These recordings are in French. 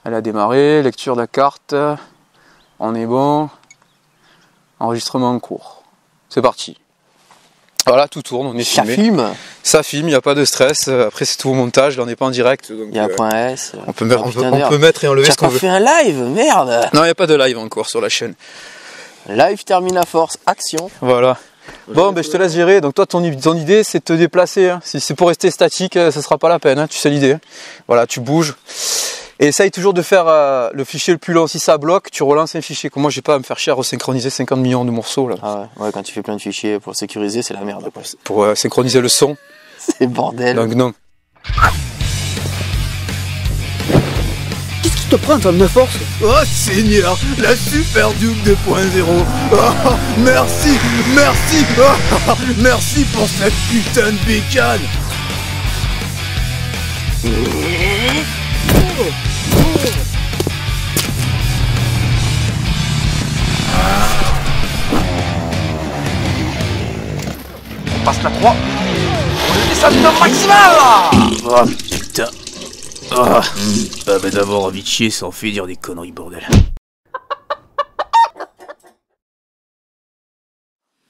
Elle a démarré, lecture de la carte, on est bon, enregistrement en cours. C'est parti. Voilà, tout tourne, on est filmé. Ça filme. Ça filme, il n'y a pas de stress. Après, c'est tout au montage, là on n'est pas en direct. Il y a un point S. On peut mettre et enlever ce qu'on veut. Tu as pas fait un live, merde. Non, il n'y a pas de live encore sur la chaîne. Live termine à force, action. Voilà. Bon, ben je te laisse gérer. Donc toi, ton idée, c'est de te déplacer. Hein. Si c'est pour rester statique, ça ne sera pas la peine. Hein. Tu sais l'idée. Hein. Voilà, tu bouges. Et essaye toujours de faire le fichier le plus long. Si ça bloque, tu relances un fichier. Comme moi, j'ai pas à me faire chier à resynchroniser 50 millions de morceaux. Là. Ah ouais, quand tu fais plein de fichiers pour sécuriser, c'est la merde. Après. Pour synchroniser le son. C'est bordel. Donc non. Qu'est-ce qui te prend, toi, de ma force? Oh Seigneur, la Super Duke 2.0. Oh, merci, merci, oh, merci pour cette putain de bécane. On passe la 3. On descend au maximal là. Oh putain. Ah bah d'abord envie de chier sans fait dire des conneries, bordel.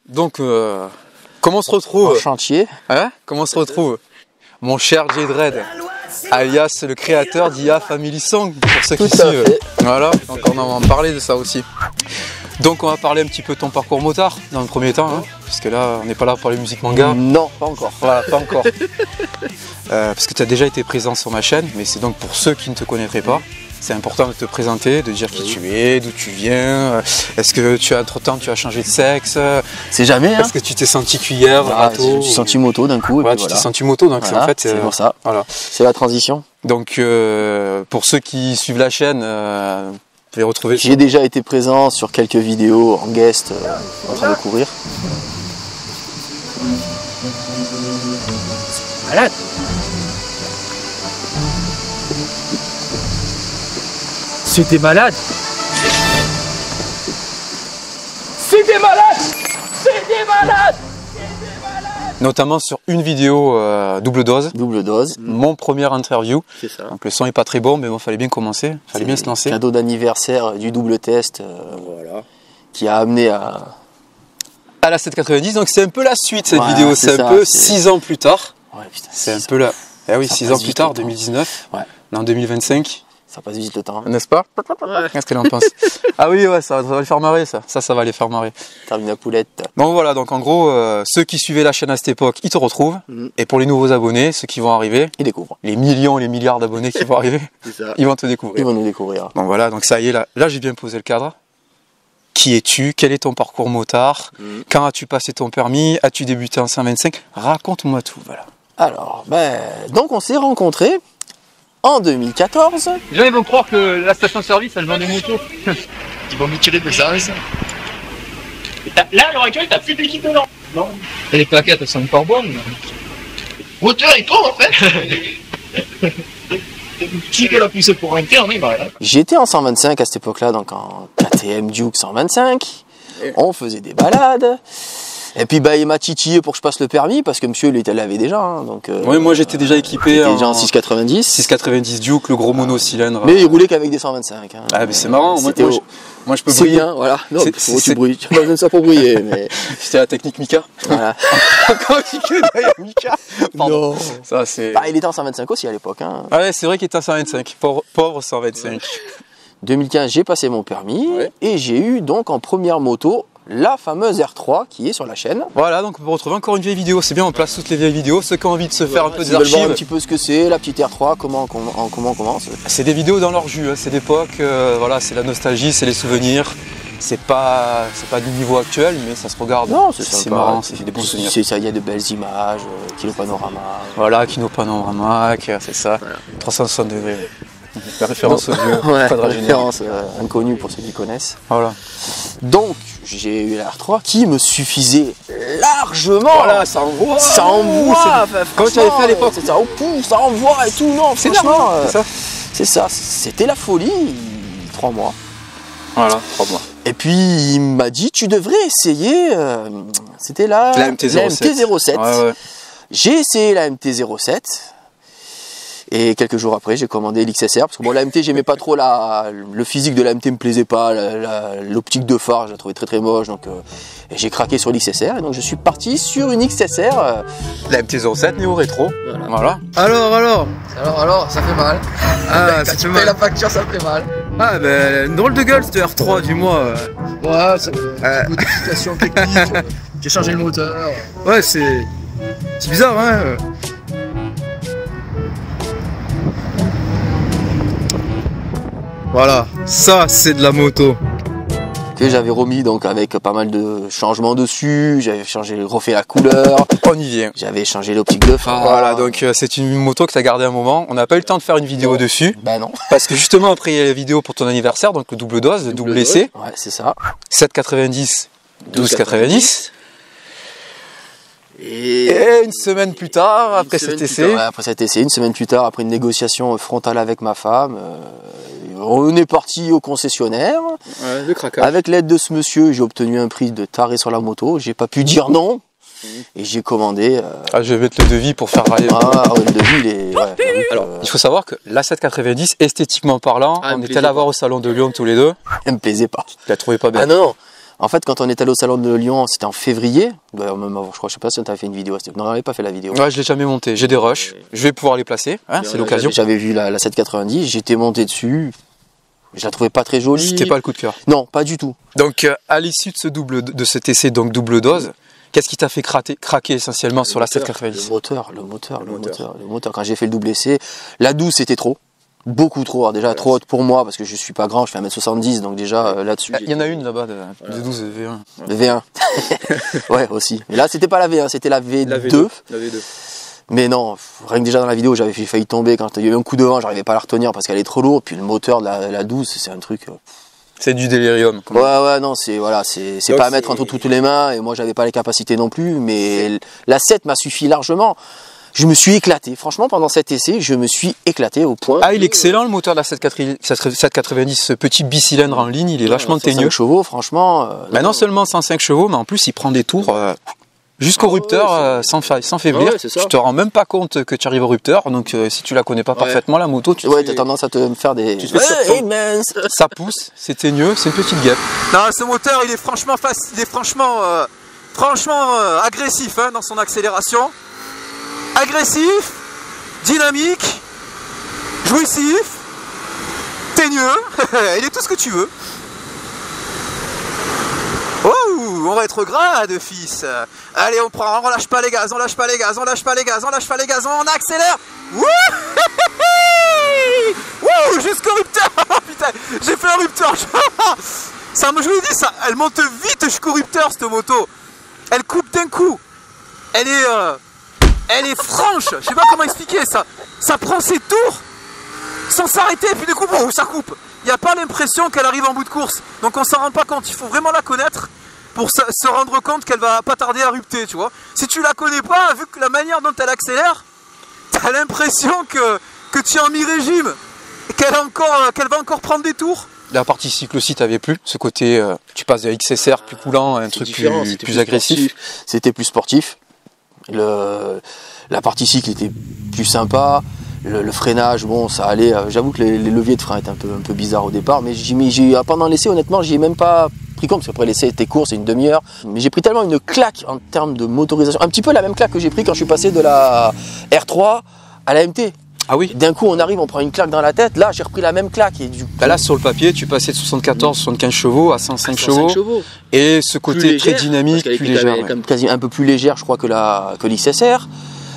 Donc, comment on se retrouve? En chantier. Hein? Comment on se retrouve? Mon cher J-Dread, alias le créateur d'IA Family Song, pour ceux qui suivent. Voilà, donc on en parlait de ça aussi. Donc on va parler un petit peu de ton parcours motard dans le premier temps, hein, parce que là on n'est pas là pour parler musique manga. Non, pas encore. Voilà, pas encore. Parce que tu as déjà été présent sur ma chaîne, mais c'est donc pour ceux qui ne te connaîtraient pas. C'est important de te présenter, de dire qui tu es, d'où tu viens. Est-ce que tu as entre temps tu as changé de sexe? C'est jamais. Hein. Est-ce que tu t'es senti cuillère, râteau? Je me suis senti moto d'un coup. Ouais, tu t'es senti moto, donc voilà, en fait c'est pour ça. Voilà. C'est la transition. Donc pour ceux qui suivent la chaîne, vous pouvez retrouver. J'ai déjà été présent sur quelques vidéos en guest en train de courir. Malade. C'était malade. C'était malade. C'était malade. Notamment sur une vidéo double dose. Double dose. Mon première interview. C'est ça. Donc le son est pas très bon, mais bon, fallait bien commencer. Fallait bien se lancer. Cadeau d'anniversaire du double test. Voilà. Qui a amené à la 790. Donc c'est un peu la suite cette voilà, vidéo. C'est un peu 6 ans plus tard. Ouais, putain, c'est un peu là. Eh oui, 6 ans plus tard, 2019. Ouais. Là en 2025. Ça passe vite le temps. N'est-ce pas? Qu'est-ce qu'elle en pense? Ah oui, ouais, ça va les faire marrer, ça. Ça va les faire marrer. Termine la poulette. Donc voilà, donc en gros, ceux qui suivaient la chaîne à cette époque, ils te retrouvent. Et pour les nouveaux abonnés, ceux qui vont arriver, Ils découvrent. les millions, les milliards d'abonnés qui vont arriver, ils vont te découvrir. Ils vont nous découvrir. Donc voilà, donc ça y est, là j'ai bien posé le cadre. Qui es-tu? Quel est ton parcours motard? Quand as-tu passé ton permis? As-tu débuté en 125? Raconte-moi tout, voilà. Alors, donc on s'est rencontrés en 2014. Les gens ils vont croire que la station-service elle vend des motos. Ils vont me tirer des as. Là à l'heure actuelle t'as plus d'équipe dedans. Non. Et les plaquettes elles sont encore bonnes. Moteur et tout en fait. Qui l'a poussé pour rentrer, on est là. J'étais en 125 à cette époque-là, donc en KTM Duke 125. On faisait des balades. Et puis il m'a titillé pour que je passe le permis parce que monsieur il l'avait déjà. Hein, donc, Oui, moi j'étais déjà équipé déjà en 690. 690 Duke, le gros monocylindre. Mais il roulait qu'avec des 125. Hein. Ah mais c'est marrant, moi je peux c'est briller. Bien, voilà. Non, faut que tu brilles. Tu n'as pas besoin de ça pour briller. Mais... C'était la technique Mika. Voilà. Encore derrière Mika. Pardon. Non. Ça c'est. Il était en 125 aussi à l'époque. Hein. Ah ouais, c'est vrai qu'il était en 125. Pauvre 125. 2015, j'ai passé mon permis et j'ai eu donc en première moto la fameuse R3 qui est sur la chaîne. Voilà, donc on peut retrouver encore une vieille vidéo. C'est bien, on place toutes les vieilles vidéos. Ceux qui ont envie de se faire un peu des archives. Voir un petit peu ce que c'est, la petite R3, comment on commence. C'est des vidéos dans leur jus, hein. C'est d'époque, voilà, c'est la nostalgie, c'est les souvenirs. C'est pas du niveau actuel, mais ça se regarde. Non, c'est marrant, c'est des bons souvenirs. Il y a de belles images, Kino Panorama. Voilà, Kino Panorama, c'est ça. Voilà. 360 degrés. La référence au vieux quadragénaire. Référence inconnue pour ceux qui connaissent. Voilà. Donc, j'ai eu la R3 qui me suffisait largement. Voilà, ça envoie. Ça envoie. Comme tu avais fait à l'époque. C'est ça, ça envoie et tout. Non, c'est franchement. C'est ça. C'était la folie. 3 mois. Voilà, 3 mois. Et puis, il m'a dit, tu devrais essayer. C'était la MT-07. Ouais. J'ai essayé la MT-07. Et quelques jours après, j'ai commandé l'XSR, parce que bon, la MT, j'aimais pas trop le physique de la MT me plaisait pas, l'optique de phare, je la trouvais très très moche, donc et j'ai craqué sur l'XSR, et donc je suis parti sur une XSR. La MT-07 Néo Rétro. Voilà. Alors, ça fait mal. ah, ça fait mal. la facture, ça fait mal. Ah, ben, une drôle de gueule, cette R3, dis-moi. Ouais, c'est une modification technique. J'ai changé le moteur. Ouais, c'est bizarre, hein. Voilà, ça, c'est de la moto. Que j'avais remis donc avec pas mal de changements dessus, j'avais refait la couleur, On y vient. j'avais changé l'optique de phare. Voilà, donc c'est une moto que tu as gardée un moment. On n'a pas eu le temps de faire une vidéo dessus. Ben non. Parce que justement, après, il y a la vidéo pour ton anniversaire, donc le double dose, le double essai. Ouais, c'est ça. 7,90, 12,90. Et une semaine plus tard, après cet essai. Après cet essai, une semaine plus tard, après une négociation frontale avec ma femme, on est parti au concessionnaire. Ouais, le craquage. Avec l'aide de ce monsieur, j'ai obtenu un prix de taré sur la moto. J'ai pas pu dire non. Et j'ai commandé. Ah, je vais mettre le devis pour faire râler. Le devis, il est. Ouais, Alors, il faut savoir que la 790, esthétiquement parlant, on était allé la voir au salon de Lyon tous les deux. elle me plaisait pas. Tu la trouvais pas belle. Ah non. En fait, quand on est allé au salon de Lyon, c'était en février. Même avant, je sais pas si on t'avait fait une vidéo. Non, on n'avait pas fait la vidéo. Ouais, je l'ai jamais monté. J'ai des rushs. Je vais pouvoir les placer. Hein, c'est l'occasion. J'avais vu la 790, j'étais monté dessus. Je la trouvais pas très jolie. C'était pas le coup de cœur. Non, pas du tout. Donc, à l'issue de cet essai, donc double dose, qu'est-ce qui t'a fait craquer essentiellement sur la 790? Le moteur. Quand j'ai fait le double essai, la 12 c'était trop. Beaucoup trop. Alors déjà trop haute pour moi parce que je suis pas grand, je fais 1m70 donc déjà là-dessus. Il y en a une là-bas de 12 V1. Le V1. Ouais, aussi. Mais là, c'était pas la V1, c'était la V2. La V2. Mais non, rien que déjà dans la vidéo, j'avais failli tomber quand il y a eu un coup de vent, j'arrivais pas à la retenir parce qu'elle est trop lourde. Puis le moteur de la 12, c'est un truc. C'est du délirium. Ouais, non, c'est pas à mettre entre toutes les mains et moi j'avais pas les capacités non plus. Mais la 7 m'a suffi largement. Je me suis éclaté, franchement pendant cet essai, je me suis éclaté au point. Ah, il est excellent le moteur de la 790, ce petit bicylindre en ligne, il est vachement teigneux. 105 chevaux, franchement. Non seulement 105 chevaux, mais en plus il prend des tours jusqu'au rupteur sans faiblir. Ouais, c'est ça. Tu te rends même pas compte que tu arrives au rupteur, donc si tu la connais pas parfaitement la moto, t'as tendance à te faire des. Ça pousse, c'est teigneux, c'est une petite guêpe. Non, ce moteur il est franchement facile, il est franchement agressif dans son accélération. Agressif, dynamique, jouissif, teigneux, il est tout ce que tu veux. Oh, on rétrograde, fils. Allez, on relâche pas les gaz, on accélère. Wouh, jusqu'au rupteur. Putain, j'ai fait un rupteur. Ça, je vous l'ai dit, ça, elle monte vite jusqu'au rupteur, cette moto. Elle coupe d'un coup. Elle est franche, je sais pas comment expliquer ça. Ça prend ses tours sans s'arrêter, et puis du coup, bon, ça coupe. Il n'y a pas l'impression qu'elle arrive en bout de course. Donc on s'en rend pas compte. Il faut vraiment la connaître pour se rendre compte qu'elle va pas tarder à rupter, tu vois. Si tu la connais pas, vu que la manière dont elle accélère, t'as l'impression que tu es en mi-régime. Qu'elle va encore prendre des tours. La partie cycle aussi, t'avais plus ce côté, tu passes des XSR plus coulant, un truc plus agressif. C'était plus sportif. La partie cycle était plus sympa, le freinage, bon, ça allait. J'avoue que les leviers de frein étaient un peu bizarres au départ, mais pendant l'essai, honnêtement, j'y ai même pas pris compte, parce qu'après l'essai était court, c'est une demi-heure. Mais j'ai pris tellement une claque en termes de motorisation, un petit peu la même claque que j'ai pris quand je suis passé de la R3 à la MT. Ah oui. D'un coup, on arrive, on prend une claque dans la tête. Là, j'ai repris la même claque. Et là, sur le papier, tu passais de 75 chevaux à 105 chevaux. Et ce côté très dynamique, plus léger. Quasi un peu plus légère, je crois, que l'XSR.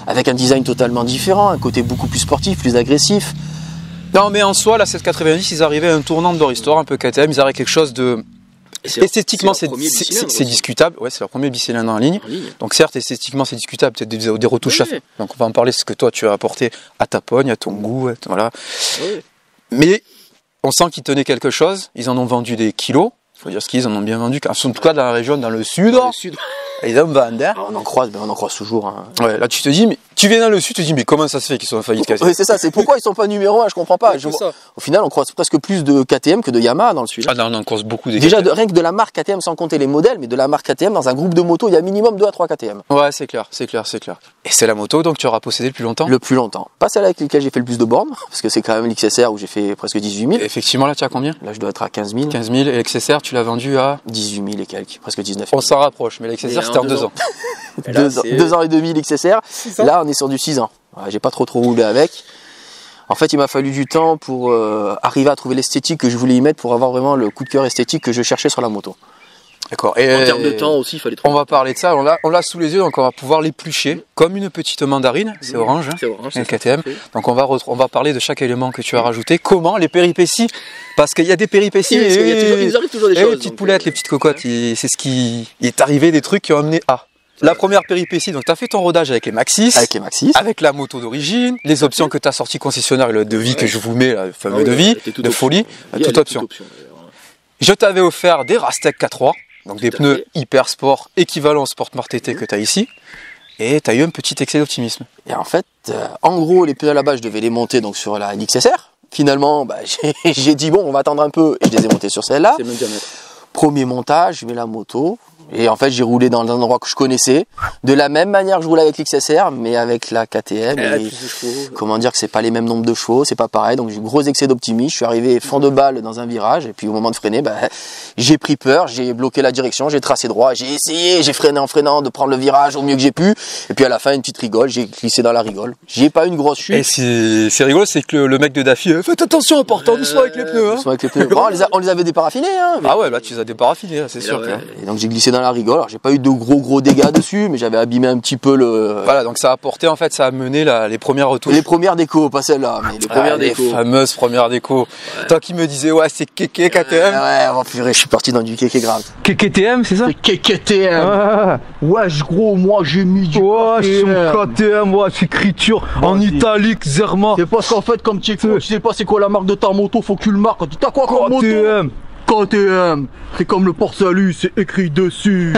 Avec un design totalement différent, un côté beaucoup plus sportif, plus agressif. Non, mais en soi, la 790, ils arrivaient à un tournant de leur histoire, un peu KTM. Ils arrivaient à quelque chose de. Esthétiquement, c'est discutable. Ouais, c'est leur premier bicylindre en ligne. Donc, certes, esthétiquement, c'est discutable. Peut-être des retouches à faire. Donc, on va en parler, ce que toi, tu as apporté à ta pogne, à ton goût. Voilà. Oui. Mais on sent qu'ils tenaient quelque chose. Ils en ont vendu des kilos. Il faut dire ce qu'ils en ont bien vendu. En tout cas, dans la région, dans le sud. Ils en vendent, hein. On en croise toujours. Hein. Ouais, là tu te dis, mais tu viens dans le sud, tu te dis, mais comment ça se fait qu'ils sont en faillite quasi? Oui, c'est ça, c'est pourquoi ils sont pas numéro 1, je comprends pas. Ouais, c'est ça. Au final, on croise presque plus de KTM que de Yamaha dans le sud. Ah non, on en croise beaucoup des Déjà, KTM. rien que de la marque KTM, sans compter les modèles, mais de la marque KTM, dans un groupe de motos, il y a minimum 2 à 3 KTM. Ouais, c'est clair. Et c'est la moto donc tu auras possédé le plus longtemps? Le plus longtemps. Pas celle avec laquelle j'ai fait le plus de bornes, parce que c'est quand même l'XSR où j'ai fait presque 18 000. Et effectivement, là tu as combien? Là, je dois être à 15 000. 15 000 et l'XSR, tu l'as vendu à? 18 000 et quelques, presque 19 000. On s'en rapproche, mais l'XSR c'était en 2 ans. 2 ans et demi l'XSR. Là, on est sur du 6 ans. Ouais, j'ai pas trop roulé avec. En fait, il m'a fallu du temps pour arriver à trouver l'esthétique que je voulais y mettre pour avoir vraiment le coup de cœur esthétique que je cherchais sur la moto. D'accord. En termes de temps aussi, il fallait On va parler de ça, on l'a sous les yeux, donc on va pouvoir l'éplucher comme une petite mandarine, c'est orange, hein, C'est orange, le KTM. Donc on va parler de chaque élément que tu as rajouté, comment, les péripéties, parce qu'il y a des péripéties, Oui, il nous arrive toujours des choses. les petites poulettes, les petites cocottes, c'est ce qui est arrivé, des trucs qui ont amené à. La première péripétie, donc tu as fait ton rodage avec les Maxxis, avec la moto d'origine, les options que tu as sorties concessionnaire et le devis que je vous mets, le fameux devis, de folie, toute option. Je t'avais offert des Rastec K3, donc des pneus hyper sport, équivalent au Sport Mart-TT que tu as ici, et tu as eu un petit excès d'optimisme. Et en fait, en gros, les pneus là-bas, je devais les monter donc sur la XSR. Finalement, j'ai dit bon, on va attendre un peu, et je les ai montés sur celle-là. C'est le même diamètre. Premier montage, je mets la moto. Et en fait, j'ai roulé dans un endroit que je connaissais. De la même manière que je roulais avec l'XSR, mais avec la KTM. Comment dire que c'est pas les mêmes nombres de chevaux, c'est pas pareil. Donc j'ai eu gros excès d'optimisme. Je suis arrivé fond de balle dans un virage. Et puis au moment de freiner, j'ai pris peur, j'ai bloqué la direction, j'ai tracé droit. J'ai essayé, j'ai freiné en freinant de prendre le virage au mieux que j'ai pu. Et puis à la fin, une petite rigole, j'ai glissé dans la rigole. J'ai pas eu une grosse chute. Et c'est rigolo, c'est que le mec de Daffy, faites attention, important, doucement avec les pneus. Hein. Avec les pneus. Bon, on les avait déparafinés. Hein, Ah ouais, là tu les as déparafinés, c'est sûr. Et donc j'ai glissé dans la rigole. Alors j'ai pas eu de gros dégâts dessus, mais j'avais abîmé un petit peu le. Voilà, donc ça a apporté, en fait, ça a mené les premières retouches. Les premières décos, pas celles-là, mais les premières décos. Les fameuses premières décos. Ouais. Toi qui me disais, ouais, c'est kéké KTM. Ouais, purée, je suis parti dans du kéké grave. KTM, c'est ça? KTM. Wesh, gros, moi j'ai mis du KTM, wesh, écriture en italique, Zerma. C'est parce qu'en fait, comme tu sais pas c'est quoi la marque de ta moto, faut que tu le marques. T'as quoi comme moto? KTM, c'est comme le port-salut, c'est écrit dessus.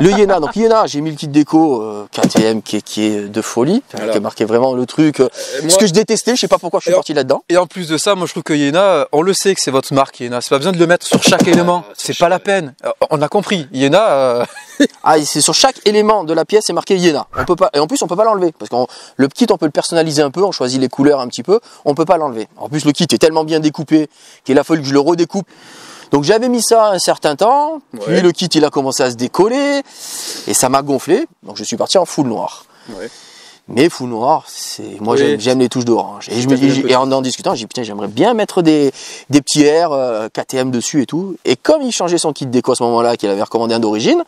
Le Iéna, donc Iéna, j'ai mis le kit déco KTM qui est de folie, qui a marqué vraiment le truc. Ce que je détestais, je sais pas pourquoi je suis parti là-dedans. Et en plus de ça, moi je trouve que Iéna, on le sait que c'est votre marque Iéna, c'est pas besoin de le mettre sur chaque élément, c'est pas la peine. On a compris, Iéna. Ah, c'est sur chaque élément de la pièce, c'est marqué Iéna. On peut pas, et en plus on peut pas l'enlever parce que le kit on peut le personnaliser un peu, on choisit les couleurs un petit peu, on peut pas l'enlever. En plus le kit est tellement bien découpé qu'il a fallu que je le redécoupe. Donc j'avais mis ça un certain temps, puis le kit il a commencé à se décoller et ça m'a gonflé, donc je suis parti en full noir. Ouais. Mais full noir, c'est moi j'aime les touches d'orange. Et en discutant, j'ai dit putain j'aimerais bien mettre des petits airs KTM dessus et tout. Et comme il changeait son kit déco à ce moment-là, qu'il avait recommandé un d'origine,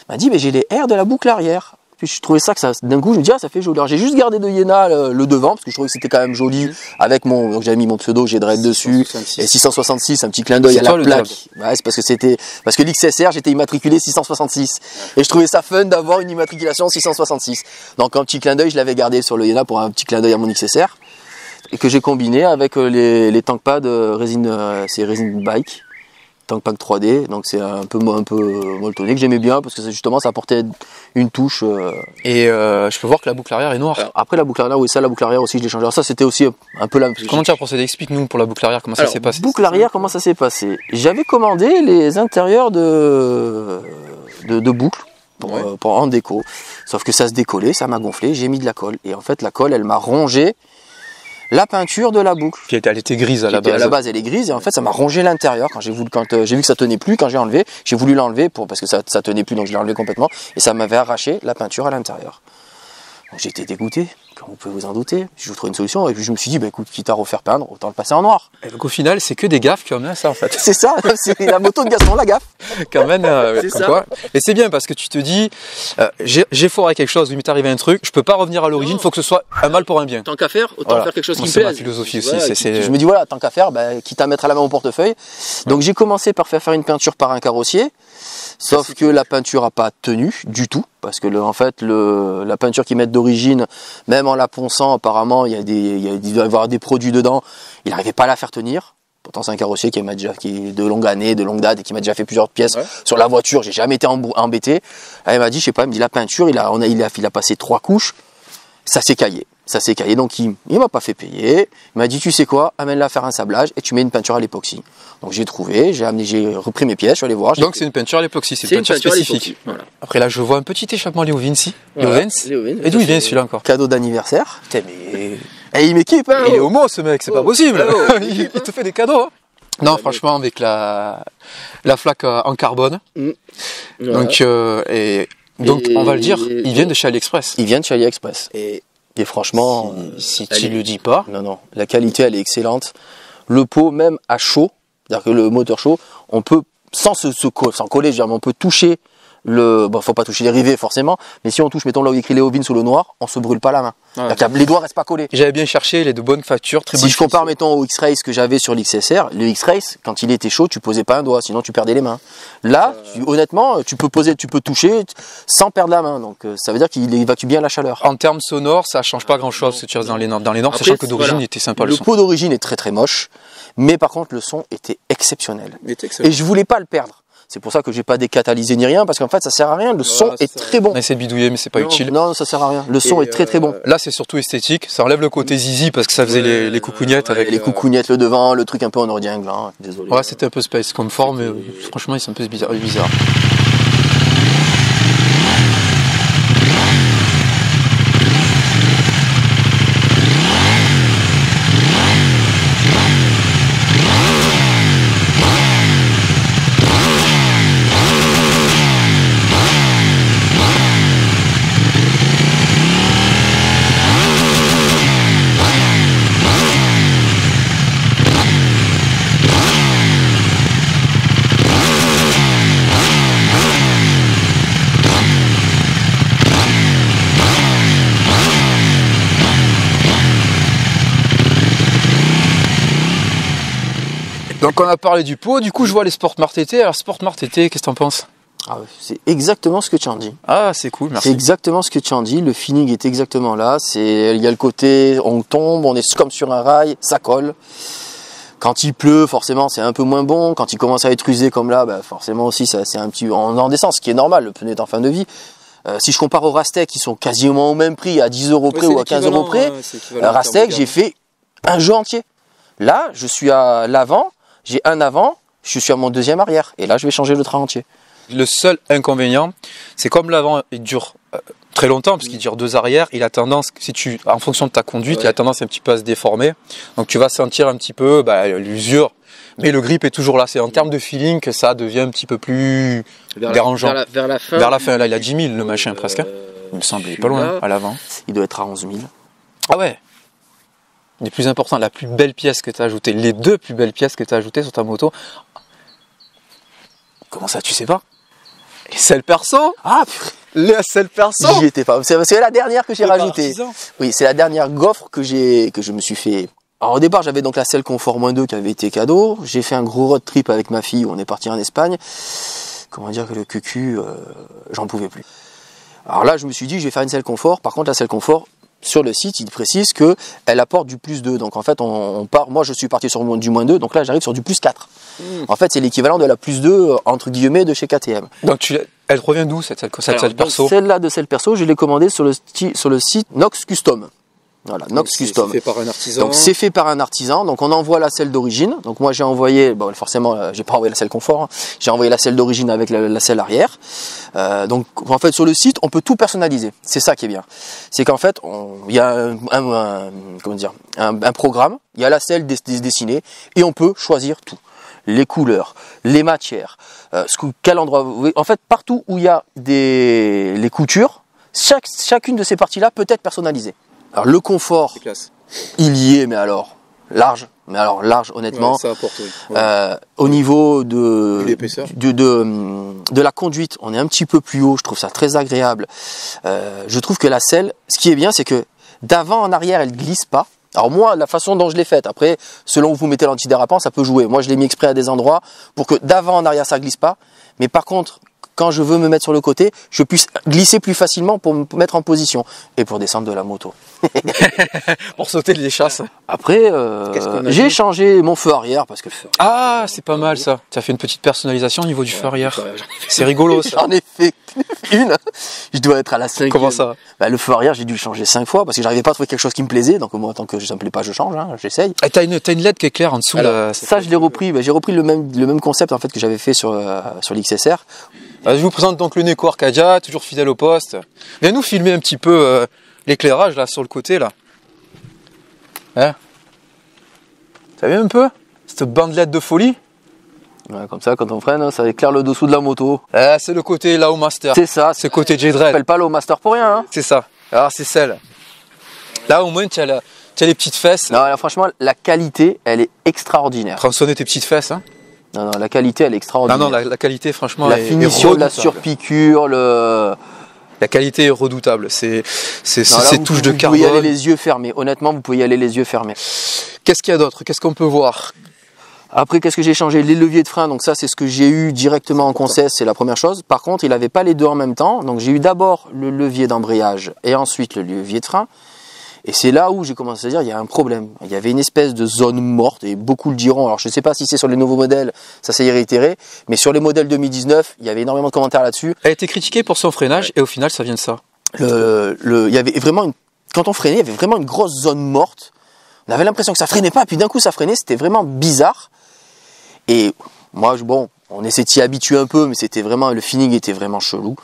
il m'a dit mais j'ai les airs de la boucle arrière. Puis je trouvais ça que d'un coup je me dis ça fait joli. Alors j'ai juste gardé de Iéna le devant parce que je trouvais que c'était quand même joli avec donc j'avais mis mon pseudo G-Dread dessus et 666, un petit clin d'œil à la plaque. Ouais, c'est parce que l'XSR j'étais immatriculé 666 et je trouvais ça fun d'avoir une immatriculation 666. Donc un petit clin d'œil je l'avais gardé sur le Iéna pour un petit clin d'œil à mon XSR et que j'ai combiné avec les tank pads résine c'est résine bike. Tank Pack 3D, donc c'est un peu molletonné que j'aimais bien parce que justement ça apportait une touche. Et je peux voir que la boucle arrière est noire. Alors, après la boucle arrière, oui, ça la boucle arrière aussi je l'ai changé. Alors ça c'était aussi un peu la. Comment tu as procédé? Explique-nous pour la boucle arrière comment ça s'est passé. Boucle arrière, comment ça s'est passé? J'avais commandé les intérieurs de boucle pour en déco, sauf que ça se décollait, ça m'a gonflé, j'ai mis de la colle et en fait la colle elle m'a rongé la peinture de la boucle. Elle était grise à la base. À la base, elle est grise et en fait, ça m'a rongé l'intérieur. Quand j'ai vu que ça tenait plus, quand j'ai enlevé, j'ai voulu l'enlever parce que ça tenait plus, donc je l'ai enlevé complètement et ça m'avait arraché la peinture à l'intérieur. Donc j'ai été dégoûté, comme vous pouvez vous en douter. Je trouve une solution et puis je me suis dit, écoute, quitte à refaire peindre, autant le passer en noir. Et donc au final, c'est que des gaffes qui ont amené à ça en fait. C'est ça, c'est la moto de Gaston, la gaffe. Quand même, comme quoi. Et c'est bien parce que tu te dis, j'ai foiré quelque chose, il m'est arrivé un truc, je peux pas revenir à l'origine, il faut que ce soit un mal pour un bien. Tant qu'à faire, autant faire quelque chose qui me plaise. C'est ma philosophie aussi. Je me dis voilà, tant qu'à faire, quitte à mettre à la main au portefeuille. Donc j'ai commencé par faire une peinture par un carrossier. Sauf que la peinture n'a pas tenu du tout, parce que la peinture qu'ils mettent d'origine, même en la ponçant, apparemment, il doit y avoir des produits dedans, il n'arrivait pas à la faire tenir. Pourtant c'est un carrossier qui est de longue année, de longue date et qui m'a déjà fait plusieurs pièces sur la voiture. J'ai jamais été embêté. Là, il m'a dit, je sais pas, il me dit la peinture, il a passé 3 couches, ça s'est caillé. Donc il m'a pas fait payer. Il m'a dit, tu sais quoi, amène-la faire un sablage et tu mets une peinture à l'époxy. Donc j'ai trouvé, j'ai repris mes pièces, je suis allé voir. Donc c'est une peinture à l'époxy, c'est une peinture spécifique. Voilà. Après là, je vois un petit échappement Léo Vinci. Voilà, Léo Vinci. Et d'où il vient celui-là encore? Cadeau d'anniversaire. Putain, mais et il m'équipe, hein. Il est homo ce mec, c'est pas possible. Il te fait des cadeaux. Hein. Non, franchement, avec la flaque en carbone. Voilà. Donc, on va le dire, il vient de chez AliExpress. Il vient de chez AliExpress. Et franchement, si tu le dis pas. Non, la qualité elle est excellente. Le pot même à chaud, c'est-à-dire que le moteur chaud, on peut sans coller, je veux dire, mais on peut toucher faut pas toucher les rivets forcément, mais si on touche, mettons là où il écrit Léo Vinci sous le noir, on se brûle pas la main. Les doigts restent pas collés. J'avais bien cherché, il est de bonne facture, très bonne. Si je compare, mettons, au X-Race que j'avais sur l'XSR, le X-Race, quand il était chaud, tu posais pas un doigt, sinon tu perdais les mains. Là, honnêtement, tu peux toucher sans perdre la main, donc ça veut dire qu'il évacue bien la chaleur. En termes sonores, ça change pas grand-chose, si tu restes dans les normes, Après, sachant que d'origine, il était sympa le son. Le pot d'origine est très très moche, mais par contre, le son était exceptionnel. Et je voulais pas le perdre. C'est pour ça que j'ai pas décatalysé ni rien, parce qu'en fait ça sert à rien, le son est très bon. On essaie de bidouiller mais c'est pas utile. Non, ça sert à rien, le son est très très bon. Là c'est surtout esthétique, ça enlève le côté zizi parce que ça faisait les coucougnettes avec... Les coucougnettes, le devant, le truc un peu en ordingle, hein. Désolé. Ouais, c'était un peu space comme forme, mais franchement c'est un peu bizarre. Donc on a parlé du pot, du coup je vois les Sportmart TT. Alors Sportmart TT, qu'est-ce que t'en penses? C'est exactement ce que tu en dis. Ah c'est cool, merci. C'est exactement ce que tu en dis, le feeling est exactement là. Il y a le côté, on tombe, on est comme sur un rail, ça colle. Quand il pleut, forcément c'est un peu moins bon. Quand il commence à être usé comme là, forcément aussi c'est un petit en descente, ce qui est normal, le pneu est en fin de vie. Si je compare aux Rastec qui sont quasiment au même prix, à 10 € près ou à 15 € près, Rastec j'ai fait un jeu entier. Là je suis à l'avant. J'ai un avant, je suis à mon deuxième arrière. Et là, je vais changer le train entier. Le seul inconvénient, c'est comme l'avant, il dure très longtemps, parce qu'il dure 2 arrières, il a tendance, en fonction de ta conduite, il a tendance un petit peu à se déformer. Donc tu vas sentir un petit peu l'usure. Mais le grip est toujours là. C'est en termes de feeling que ça devient un petit peu plus dérangeant. Vers la fin. Vers la fin, là, il a 10 000 le machin presque. Il me semble, il est pas loin, à l'avant. Il doit être à 11 000. Ah ouais. Les plus importants, la plus belle pièce que tu as ajoutée, les 2 plus belles pièces que tu as ajoutées sur ta moto. Comment ça, tu sais pas? Les selles perso? Ah purée. Les selles perso? J'y étais pas. C'est la dernière que j'ai rajoutée. Oui, c'est la dernière gaufre que je me suis fait. Alors au départ, j'avais donc la selle confort -2 qui avait été cadeau. J'ai fait un gros road trip avec ma fille où on est parti en Espagne. Comment dire que le cucu, j'en pouvais plus. Alors là, je me suis dit, je vais faire une selle confort. Par contre, la selle confort, sur le site, il précise que elle apporte du +2. Donc en fait, on part. Moi, je suis parti sur du -2. Donc là, j'arrive sur du +4. En fait, c'est l'équivalent de la +2 entre guillemets de chez KTM. Donc elle provient d'où cette selle perso? Celle-là de selle perso, je l'ai commandée sur le site Nox Custom. Voilà, Nox Custom. C'est fait par un artisan. Donc c'est fait par un artisan. Donc on envoie la selle d'origine. Donc moi j'ai envoyé, forcément j'ai pas envoyé la selle confort. Hein. J'ai envoyé la selle d'origine avec la selle arrière. Donc en fait sur le site on peut tout personnaliser. C'est ça qui est bien. C'est qu'en fait il y a un programme. Il y a la selle dessinée et on peut choisir tout. Les couleurs, les matières, quel endroit. En fait partout où il y a les coutures, chacune de ces parties-là peut être personnalisée. Alors le confort, il y est, mais alors large, honnêtement. Ouais, ça apporte, oui. Ouais. Au niveau de l'épaisseur, de la conduite, on est un petit peu plus haut. Je trouve ça très agréable. Je trouve que la selle, ce qui est bien, c'est que d'avant en arrière, elle glisse pas. Alors moi, la façon dont je l'ai faite, après, selon où vous mettez l'antidérapant, ça peut jouer. Moi, je l'ai mis exprès à des endroits pour que d'avant en arrière, ça glisse pas. Mais par contre, quand je veux me mettre sur le côté, je puisse glisser plus facilement pour me mettre en position et pour descendre de la moto. Pour sauter les chasses. Après, j'ai changé mon feu arrière parce que Ah, c'est pas mal ça. Tu as fait une petite personnalisation au niveau du feu arrière. C'est rigolo ça. j'en ai fait une. Je dois être à la 5e. Comment ça? Bah, le feu arrière, j'ai dû le changer 5 fois parce que j'arrivais pas à trouver quelque chose qui me plaisait. Donc moi, tant que ça me plaît pas, je change. Hein, j'essaye. Et t'as une LED qui est claire en dessous. Alors, là. ça, je l'ai repris. Bah, j'ai repris le même concept en fait que j'avais fait sur l'XSR. Je vous présente donc le Neko Arcadia, toujours fidèle au poste. Viens nous filmer un petit peu l'éclairage là sur le côté là. Hein? T'as vu un peu cette bandelette de folie? Ouais, comme ça, quand on freine, ça éclaire le dessous de la moto. C'est le côté Lao Master. C'est ça. C'est le côté Je J-Dread. m'appelle pas Low Master pour rien. Hein. C'est ça. Alors c'est celle. Là au moins tu as les petites fesses. Non, là, franchement, la qualité, elle est extraordinaire. Prends sonner tes petites fesses. Hein. Non, la qualité, elle est extraordinaire. Non, la qualité franchement la est finition de la redoutable. surpiqûre, La qualité est redoutable. C'est ces touches de Vous carbone. pouvez y aller les yeux fermés. Honnêtement, vous pouvez y aller les yeux fermés. Qu'est-ce qu'il y a d'autre? Qu'est-ce qu'on peut voir? Après, qu'est-ce que j'ai changé? Les leviers de frein, donc ça, c'est ce que j'ai eu directement en concesse, c'est la première chose. Par contre, il n'avait pas les deux en même temps. Donc, j'ai eu d'abord le levier d'embrayage et ensuite le levier de frein. Et c'est là où j'ai commencé à dire il y a un problème. Il y avait une espèce de zone morte, et beaucoup le diront. Alors je ne sais pas si c'est sur les nouveaux modèles, ça s'est réitéré, mais sur les modèles 2019, il y avait énormément de commentaires là-dessus. Elle a été critiquée pour son freinage et au final ça vient de ça. Il y avait vraiment quand on freinait, il y avait vraiment une grosse zone morte. On avait l'impression que ça freinait pas, puis d'un coup ça freinait, c'était vraiment bizarre. Et moi, on essaie de s'y habituer un peu, mais le feeling était vraiment chelou.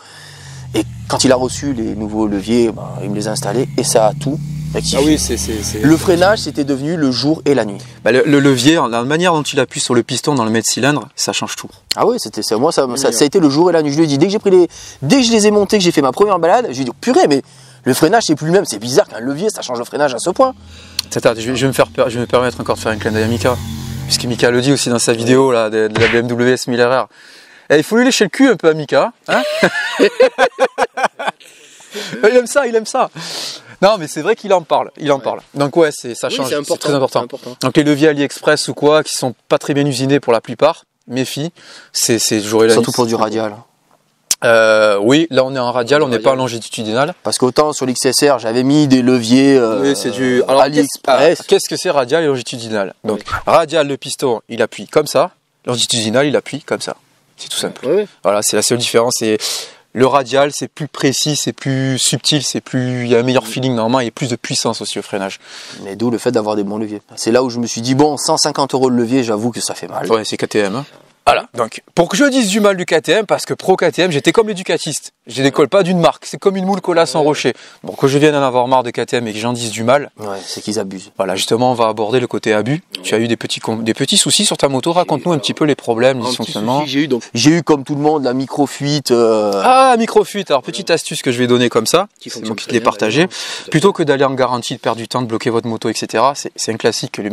Et quand il a reçu les nouveaux leviers, il me les a installés et ça a tout rectifié. Ah oui, Le freinage, c'était devenu le jour et la nuit. Le levier, la manière dont il appuie sur le piston dans le mètre-cylindre, ça change tout. Ah oui, c'était ça. Moi, ça a été le jour et la nuit. Je lui ai dit, dès que je les ai montés, que j'ai fait ma première balade, je lui ai dit, purée, mais le freinage, c'est plus le même. C'est bizarre qu'un levier, ça change le freinage à ce point. Attends, je vais me permettre encore de faire un clin d'œil à Mika. Puisque Mika le dit aussi dans sa vidéo là, de la BMW S1000RR. Il faut lui lécher le cul un peu à Mika. Hein. Il aime ça. Non, mais c'est vrai qu'il en parle. Donc ouais, ça change. C'est très important. Donc les leviers AliExpress ou quoi, qui sont pas très bien usinés pour la plupart, méfie, c'est jour et la nuit. Surtout pour du radial. Oui, là on est en radial, on n'est pas en longitudinal. Parce qu'autant sur l'XSR, j'avais mis des leviers oui, c'est du AliExpress. Qu'est-ce que c'est radial et longitudinal? Donc radial, le piston, il appuie comme ça. Longitudinal, il appuie comme ça. C'est tout simple. Oui. Voilà, c'est la seule différence. Et le radial, c'est plus précis, c'est plus subtil, il y a un meilleur feeling normalement, il y a plus de puissance aussi au freinage. Mais d'où le fait d'avoir des bons leviers. C'est là où je me suis dit, 150 € le levier, j'avoue que ça fait mal. Ouais, c'est KTM. Hein. Voilà, donc pour que je dise du mal du KTM, parce que pro KTM, j'étais comme l'éducatiste. Je décolle pas d'une marque, c'est comme une moule collée à son rocher. Bon, que je vienne en avoir marre de KTM et que j'en dise du mal. Ouais, c'est qu'ils abusent. Voilà, justement, on va aborder le côté abus. Tu as eu des petits soucis sur ta moto, raconte-nous un petit peu les problèmes, les dysfonctionnements. J'ai eu comme tout le monde la micro-fuite. Ah, micro-fuite, alors petite astuce que je vais donner comme ça, c'est moi qui te l'ai partagé. Plutôt que d'aller en garantie, de perdre du temps, de bloquer votre moto, etc. C'est un classique que les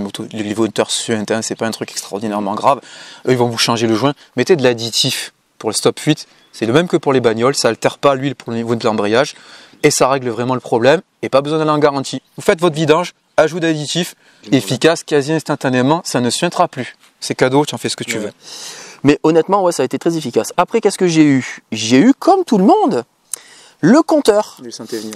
moteurs suintent, hein, c'est pas un truc extraordinairement grave. Eux, ils vont vous changer le joint. Mettez de l'additif pour le stop fuite. C'est le même que pour les bagnoles. Ça altère pas l'huile pour le niveau de l'embrayage. Et ça règle vraiment le problème. Et pas besoin d'aller en garantie. Vous faites votre vidange, ajout d'additif, efficace, quasi instantanément. Ça ne suintera plus. C'est cadeau, tu en fais ce que tu veux. Mais honnêtement, ouais, ça a été très efficace. Après, qu'est-ce que j'ai eu? J'ai eu, comme tout le monde, le compteur.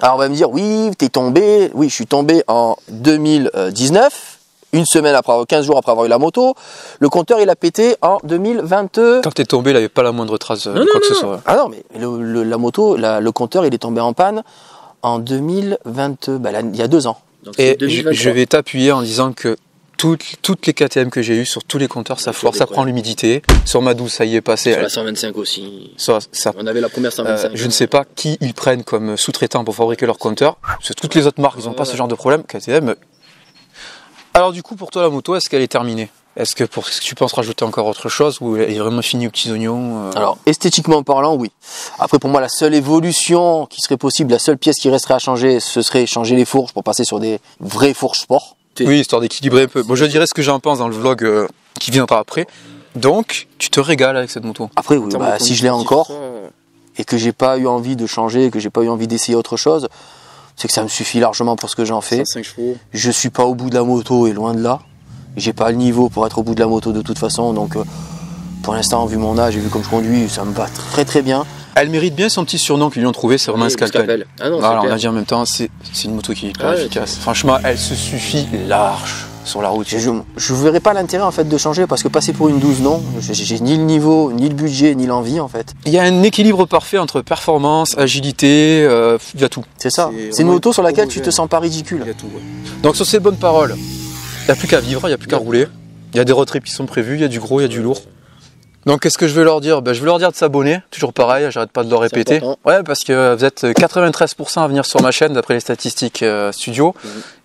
Alors on va me dire, oui, t'es tombé. Oui, je suis tombé en 2019. Une semaine après, 15 jours après avoir eu la moto, le compteur il a pété en 2022. Quand t'es tombé, il n'avait pas la moindre trace de quoi que ce soit. Ah non, mais la moto, le compteur il est tombé en panne en 2022, il y a 2 ans. Donc, et je vais t'appuyer en disant que toutes les KTM que j'ai eues, sur tous les compteurs, ça foire, ça prend l'humidité. Sur ma 12, ça y est passé. Sur la 125 aussi. On avait la première 125. Je ne sais pas qui ils prennent comme sous-traitant pour fabriquer leur compteur. Parce que toutes les autres marques, ils n'ont pas ce genre de problème. KTM. Alors du coup, pour toi, la moto, est-ce qu'elle est terminée? Est-ce que tu penses rajouter encore autre chose ou elle est vraiment finie aux petits oignons? Alors, esthétiquement parlant, oui. Après, pour moi, la seule évolution qui serait possible, la seule pièce qui resterait à changer, ce serait changer les fourches pour passer sur des vraies fourches sport. Oui, histoire d'équilibrer un peu. Bon, je dirais ce que j'en pense dans le vlog qui viendra après. Donc, tu te régales avec cette moto? Après, oui, si je l'ai encore et que j'ai pas eu envie de changer, que j'ai pas eu envie d'essayer autre chose, c'est que ça me suffit largement pour ce que j'en fais. 5 chevaux. Je suis pas au bout de la moto et loin de là. J'ai pas le niveau pour être au bout de la moto de toute façon, donc Pour l'instant, vu mon âge et vu comme je conduis, ça me va très très bien. Elle mérite bien son petit surnom qu'ils lui ont trouvé, c'est vraiment un scalpel. Ah non, voilà, c'est on clair. a dit en même temps, c'est une moto qui est hyper efficace. Franchement, elle se suffit large sur la route. Je verrais pas l'intérêt en fait de changer parce que passer pour une 12, non. J'ai ni le niveau, ni le budget, ni l'envie en fait. Il y a un équilibre parfait entre performance, agilité, il y a tout. C'est ça. C'est une moto sur laquelle tu te sens pas ridicule. Il y a tout, ouais. Donc sur ces bonnes paroles, il n'y a plus qu'à vivre, il n'y a plus qu'à rouler. Il y a des road trips qui sont prévus, il y a du gros, il y a du lourd. Donc qu'est-ce que je vais leur dire? Je vais leur dire de s'abonner, toujours pareil, j'arrête pas de le répéter. Ouais, parce que vous êtes 93% à venir sur ma chaîne d'après les statistiques studio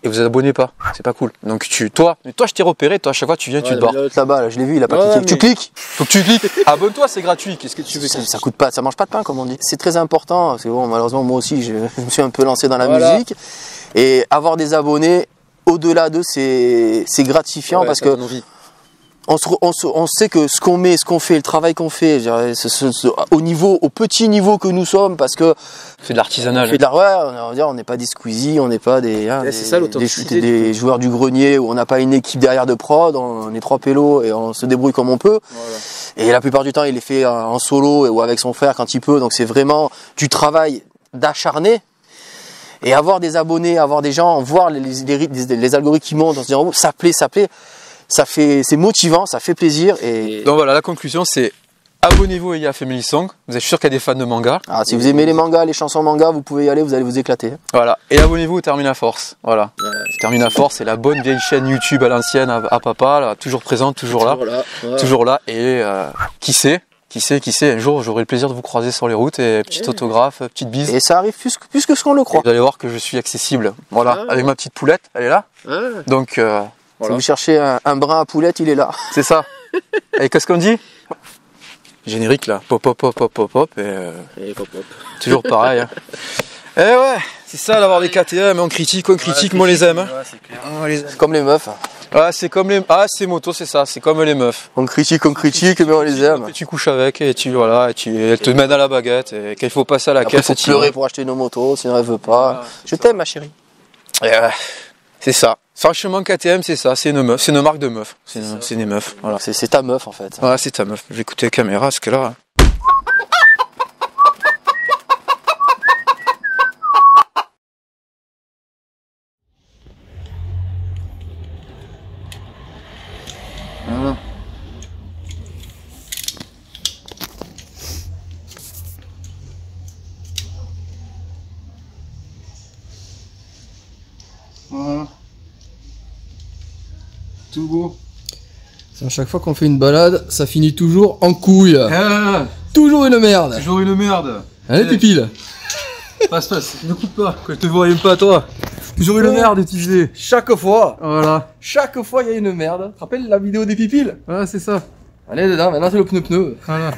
et vous abonnez pas, c'est pas cool. Donc toi je t'ai repéré, toi à chaque fois tu viens, tu te barres. Là-bas, là, je l'ai vu, il a pas cliqué. Tu cliques. Faut que tu cliques. Abonne-toi, c'est gratuit. Qu'est-ce que tu veux? Ça coûte pas, ça mange pas de pain comme on dit. C'est très important parce que bon, malheureusement moi aussi je me suis un peu lancé dans la musique et avoir des abonnés au-delà d'eux c'est gratifiant parce que on sait que ce qu'on met, ce qu'on fait, le travail qu'on fait, au petit niveau que nous sommes, parce que c'est de l'artisanal. On n'est pas des Squeezie, on n'est pas des joueurs du grenier où on n'a pas une équipe derrière de prod, on est 3 pélos et on se débrouille comme on peut. Voilà. Et la plupart du temps, il est fait en solo ou avec son frère quand il peut, donc c'est vraiment du travail d'acharné. Et avoir des abonnés, avoir des gens, voir les algorithmes qui montent, on se dit oh, ça plaît. C'est motivant, ça fait plaisir. Et donc voilà, la conclusion c'est abonnez-vous à IA Family Song. Vous êtes sûr qu'il y a des fans de manga. Ah, si vous aimez les mangas, les chansons manga, vous pouvez y aller, vous allez vous éclater. Voilà, et abonnez-vous au Termina Force. Voilà, Termina Force, c'est la bonne vieille chaîne YouTube à l'ancienne, à papa, là, toujours présente, toujours là. Toujours là. Et qui sait, un jour j'aurai le plaisir de vous croiser sur les routes et petit autographe, petite bise. Et ça arrive plus que ce qu'on le croit. Et vous allez voir que je suis accessible. Voilà, avec ma petite poulette, elle est là. Donc voilà. Si vous cherchez un brin à poulette, il est là. C'est ça. Et qu'est-ce qu'on dit? Générique là, pop pop pop pop pop pop et pop pop. Toujours pareil. Hein. Et ouais, c'est ça d'avoir des KTM, on critique, moi on les aime. Hein. C'est comme les meufs. Ouais, c'est comme les ces motos, c'est ça, c'est comme les meufs. On critique, mais on les aime. Tu couches avec et elle te mène à la baguette et qu'il faut passer à la caisse. Il faut pleurer pour acheter nos motos, sinon elle veut pas. Je t'aime ma chérie. C'est ça. Franchement, KTM, c'est ça, c'est une meuf, c'est une marque de meuf. C'est une meuf. Voilà. C'est ta meuf en fait. Ouais, c'est ta meuf. Je vais écouter la caméra parce que là. Voilà. Tout beau. À chaque fois qu'on fait une balade, ça finit toujours en couille. Toujours une merde. Toujours une merde. Allez, pipile. Passe, ne coupe pas, que je te vois même pas toi. Toujours une merde utilisée. Chaque fois. Voilà. Chaque fois, il y a une merde. Tu te rappelles la vidéo des pipiles? Ouais, c'est ça. Allez, dedans, maintenant c'est le pneu. Voilà.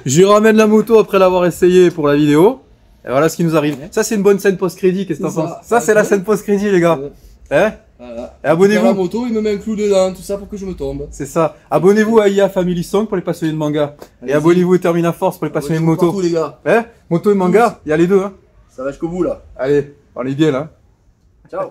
J'y ramène la moto après l'avoir essayé pour la vidéo. Et voilà ce qui nous arrive. Ça, c'est une bonne scène post-crédit, qu'est-ce que t'en penses? Ça, c'est la scène post-crédit, les gars. Hein? Voilà. Et abonnez-vous. La moto, il me met un clou dedans, tout ça pour que je me tombe. C'est ça. Abonnez-vous à IA Family Song pour les passionnés de manga. Et abonnez-vous à Termina Force pour les passionnés de moto. Partout, les gars. Moto et manga, il y a les deux. Hein. Ça va jusqu'au bout là. Allez, on est bien là. Ciao.